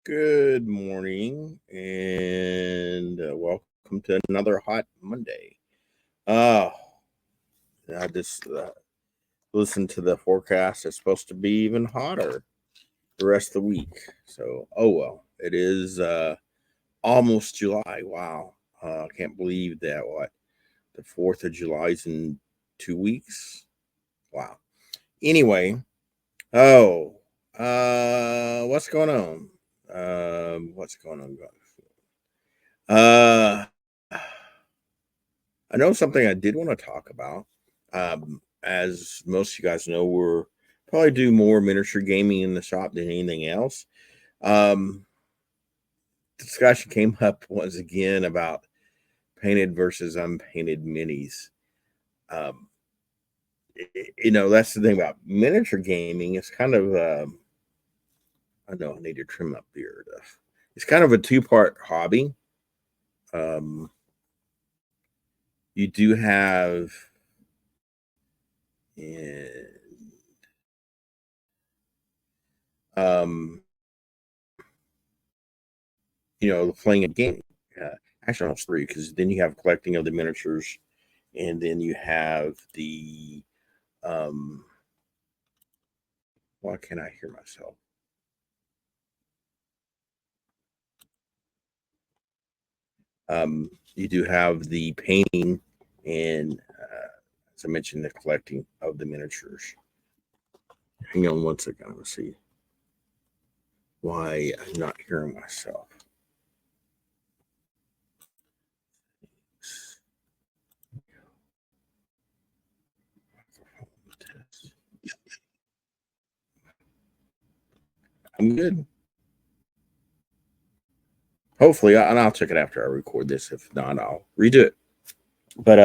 Good morning and welcome to another hot Monday. Oh, I just listened to the forecast. It's supposed to be even hotter the rest of the week. So, oh well, it is almost July. Wow. I can't believe that. The 4th of July is in 2 weeks. Wow. Anyway, oh, what's going on? What's going on, guys? Uh, I know something I did want to talk about. As most of you guys know, we're probably do more miniature gaming in the shop than anything else. Um, Discussion came up once again about painted versus unpainted minis. Um, that's the thing about miniature gaming. It's kind of, I know I need to trim my beard. It's kind of a two-part hobby. Um, you do have, and um, playing a game. Actually, almost three, because then you have collecting of the miniatures, and then you have the um. Why can't I hear myself? You do have the painting, and as I mentioned, the collecting of the miniatures. Hang on one second. Let's see why I'm not hearing myself. I'm good. Hopefully, and I'll check it after I record this. If not, I'll redo it. But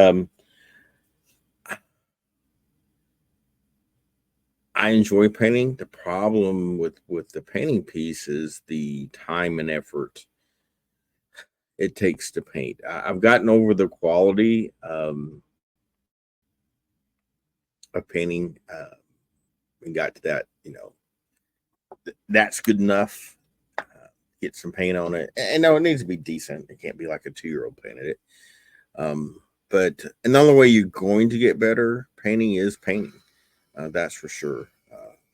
I enjoy painting. The problem with the painting piece is the time and effort it takes to paint. I've gotten over the quality of painting and got to that. That's good enough. Get some paint on it, and no, it needs to be decent. It can't be like a 2-year-old painted it. But another way you're going to get better painting is painting. That's for sure.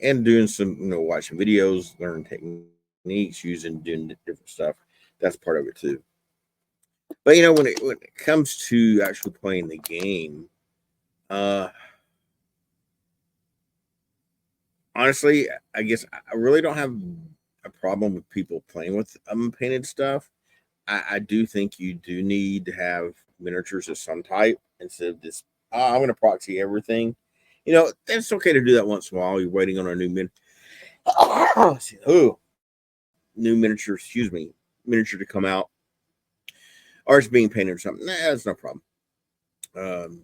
And doing some, watching videos, learn techniques, doing different stuff. That's part of it too. But when it comes to actually playing the game, uh, honestly, I guess I really don't have a problem with people playing with unpainted stuff. I do think you do need to have miniatures of some type instead of this. I'm going to proxy everything. It's okay to do that once in a while. You're waiting on a oh, new miniature. Excuse me, miniature to come out, or it's being painted or something. Nah, that's no problem. And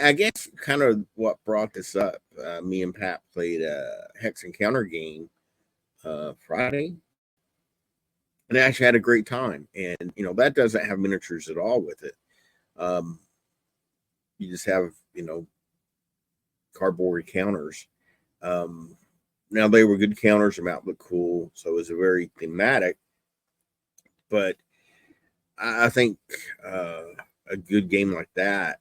I guess kind of what brought this up. Me and Pat played a Hex Encounter game Friday, and I actually had a great time. And that doesn't have miniatures at all with it. Um, you just have cardboard counters. Um, Now they were good counters. The map looked cool, so it was a very thematic. But I think uh, a good game like that,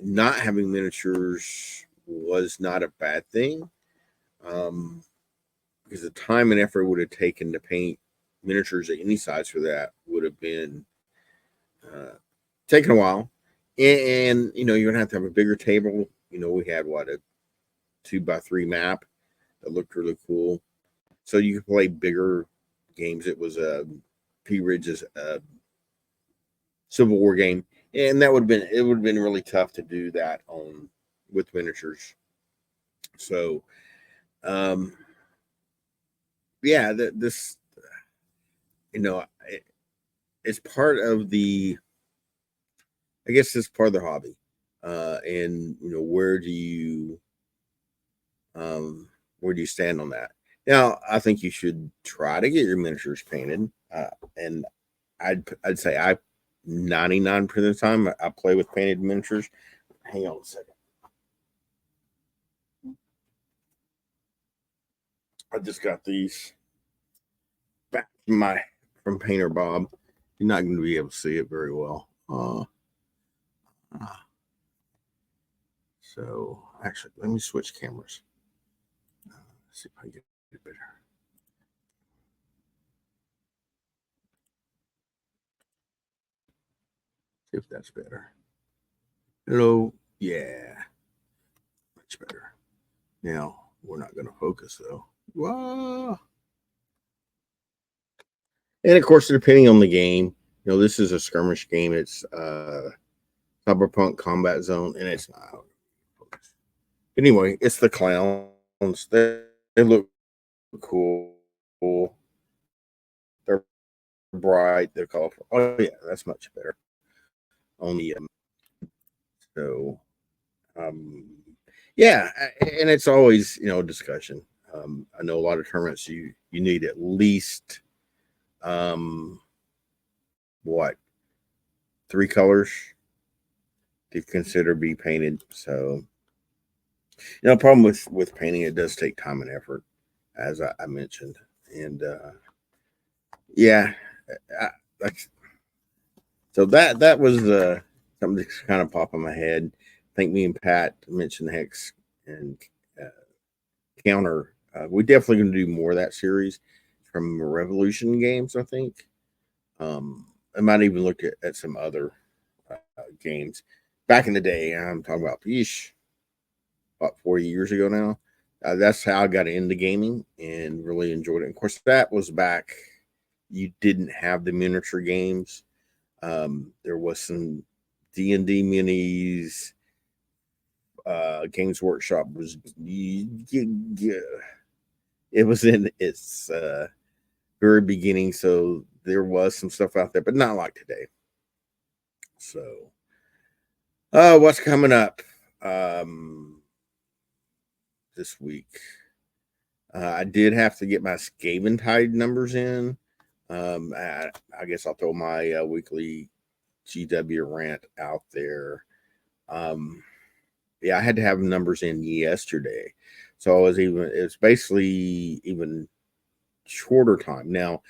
not having miniatures was not a bad thing. Um, because the time and effort it would have taken to paint miniatures at any size for that would have been uh, taken a while. And you're gonna have a bigger table. We had a 2x3 map that looked really cool, so you could play bigger games. It was a P Ridge's Civil War game, and that would have been really tough to do that on with miniatures. So, um, yeah, this you know it, it's part of the. I guess it's part of the hobby, and um, where do you stand on that? Now, I think you should try to get your miniatures painted, and I'd say 99% of the time I play with painted miniatures. Hang on a second. I just got these back from Painter Bob. You're not going to be able to see it very well. So actually, let me switch cameras. See if I can get it better. See if that's better. Hello. Yeah. Much better. Now, we're not going to focus though. Whoa. And of course, depending on the game, this is a skirmish game. It's Cyberpunk Combat Zone, and it's not. Anyway, it's the clowns. They look cool. They're bright. They're colorful. Oh yeah, that's much better. Only yeah, and it's always discussion. I know a lot of tournaments you need at least what 3 colors to consider be painted. So problem with painting, it does take time and effort, as I mentioned, and yeah, so that was something that's kind of popped in my head. I think me and Pat mentioned Hex and Counter. We're definitely going to do more of that series from Revolution games, I think. I might even look at some other games. Back in the day, I'm talking about about 40 years ago now. That's how I got into gaming and really enjoyed it. And of course, that was back. You didn't have the miniature games. There was some D&D minis. Games Workshop was it was in its very beginning, so there was some stuff out there, but not like today. So, what's coming up this week? I did have to get my Skaven Tide numbers in. I guess I'll throw my weekly GW rant out there. Yeah, I had to have numbers in yesterday, so it's basically even shorter time now.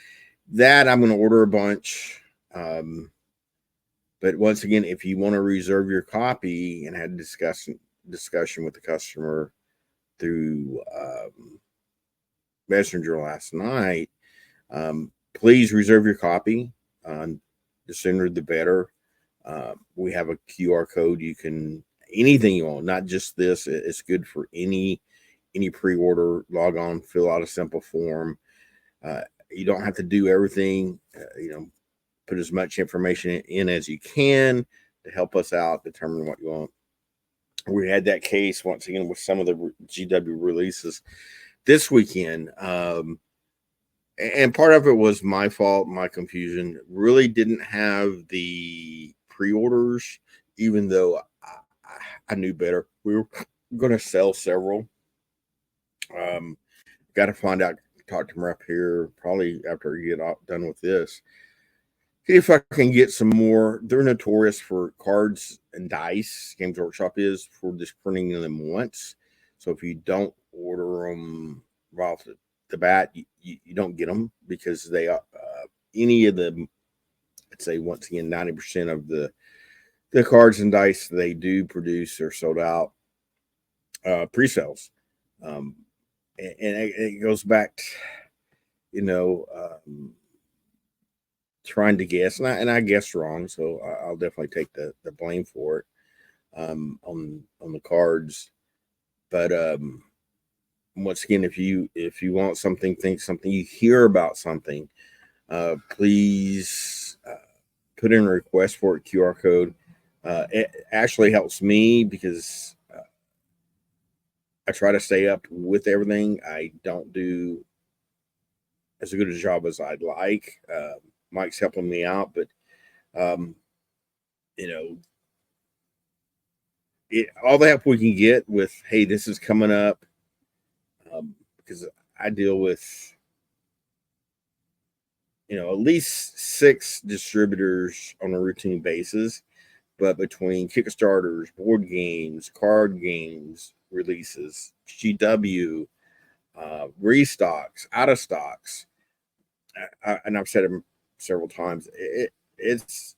That I'm going to order a bunch. But once again, if you want to reserve your copy and had discussion with the customer through Messenger last night, please reserve your copy. The sooner the better. We have a QR code. You can anything you want, not just this. It's good for any pre-order. Log on, fill out a simple form. You don't have to do everything. Put as much information in as you can to help us out, determine what you want. We had that case once again with some of the GW releases this weekend. And part of it was my fault, my confusion. Really didn't have the pre-orders, even though I knew better. We were going to sell several. Got to find out, talk to them up here, probably after we get done with this. See if I can get some more. They're notorious for cards and dice. Games Workshop is for just printing them once. So if you don't order them right off the bat, you don't get them because they any of the, I'd say once again 90% of the cards and dice they do produce are sold out pre-sales. And it goes back to, trying to guess, and I guessed wrong, so I'll definitely take the blame for it on the cards. But once again, if you want something, think something, you hear about something, please put in a request for a QR code. It actually helps me because I try to stay up with everything. I don't do as good a job as I'd like. Mike's helping me out, but all the help we can get with, hey, this is coming up, because I deal with at least 6 distributors on a routine basis, but between Kickstarters, board games, card games, releases, GW, restocks, out of stocks. And I've said it several times. It's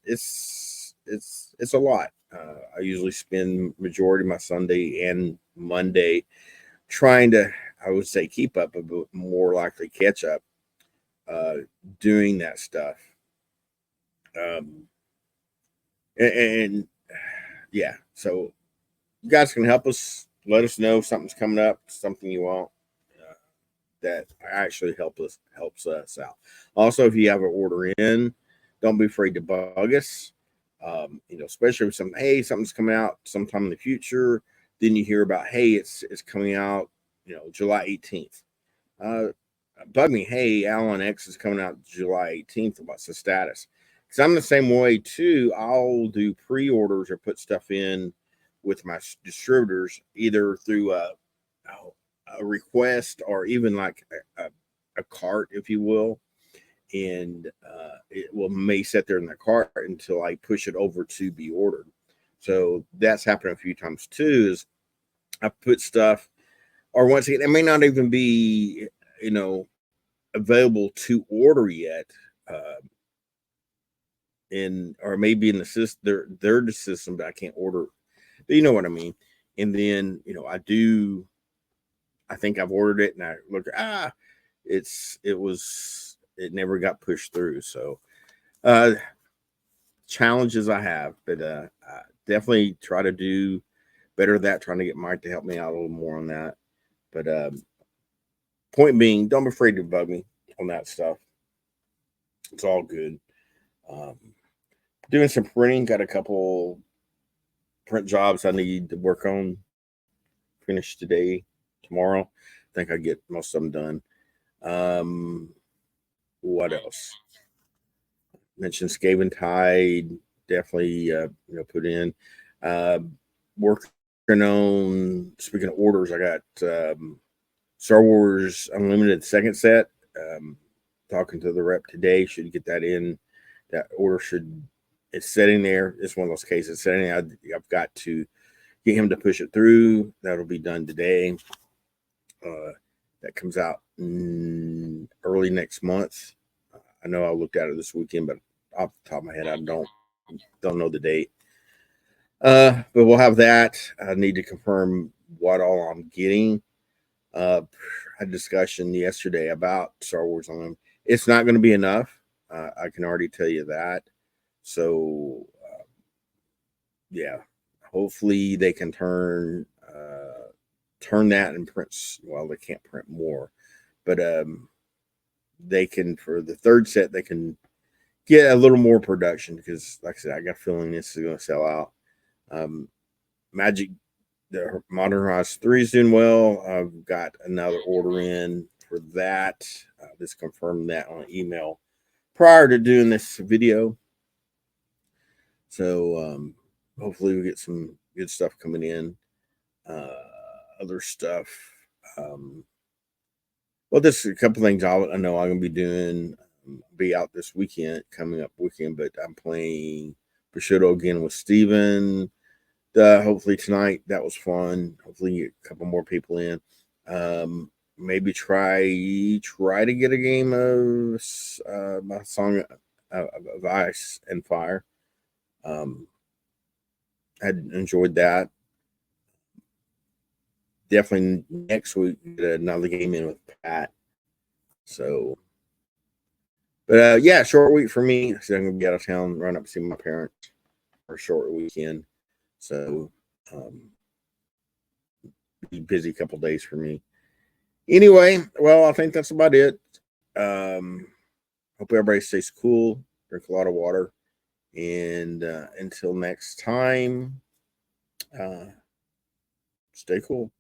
a lot. I usually spend majority of my Sunday and Monday trying to, I would say, keep up, but more likely catch up, doing that stuff. And yeah, so you guys can help us. Let us know if something's coming up, something you want, that actually helps us out. Also, if you have an order in, don't be afraid to bug us. Especially if something's coming out sometime in the future, then you hear about, hey, it's coming out, July 18th. Bug me, hey, Alan X is coming out July 18th. What's the status? Because I'm the same way too. I'll do pre-orders or put stuff in with my distributors, either through a request or even like a cart, if you will, and it may sit there in the cart until I push it over to be ordered. So that's happened a few times too. Is I put stuff, or once again, it may not even be available to order yet, or maybe in the system, their system, but I can't order. But you know what I mean. And then I think I've ordered it, and I look, it never got pushed through. So challenges I have, but I definitely try to do better at that, trying to get Mike to help me out a little more on that. But point being, don't be afraid to bug me on that stuff. It's all good. Doing some printing, got a couple print jobs I need to work on, finish today, tomorrow. I think I get most of them done. What else? Mentioned Skaven Tide, definitely put in. Working on, speaking of orders, I got Star Wars Unlimited second set. Talking to the rep today, should get that in. That order it's sitting there. It's one of those cases sitting there. I've got to get him to push it through. That'll be done today. That comes out early next month. I know I looked at it this weekend, but off the top of my head, I don't know the date. But we'll have that. I need to confirm what all I'm getting. I had a discussion yesterday about Star Wars on. It's not going to be enough. I can already tell you that. So, yeah, hopefully they can turn that and print. Well, they can't print more, but they can, for the third set, they can get a little more production, because, like I said, I got a feeling this is going to sell out. Magic, the Modern Horizons 3 is doing well. I've got another order in for that. Just confirmed that on email prior to doing this video. So hopefully we get some good stuff coming in. Other stuff. Well, just a couple things I know I'm going to be doing. Be out this coming up weekend, but I'm playing Prosciutto again with Steven. Hopefully tonight. That was fun. Hopefully get a couple more people in. Maybe try to get a game of my Song of Ice and Fire. I enjoyed that. Definitely next week get another game in with Pat. So, but yeah, short week for me. So I'm gonna be out of town, run up to see my parents for a short weekend. So, be busy couple days for me. Anyway, well, I think that's about it. Hope everybody stays cool, drink a lot of water, and until next time, stay cool.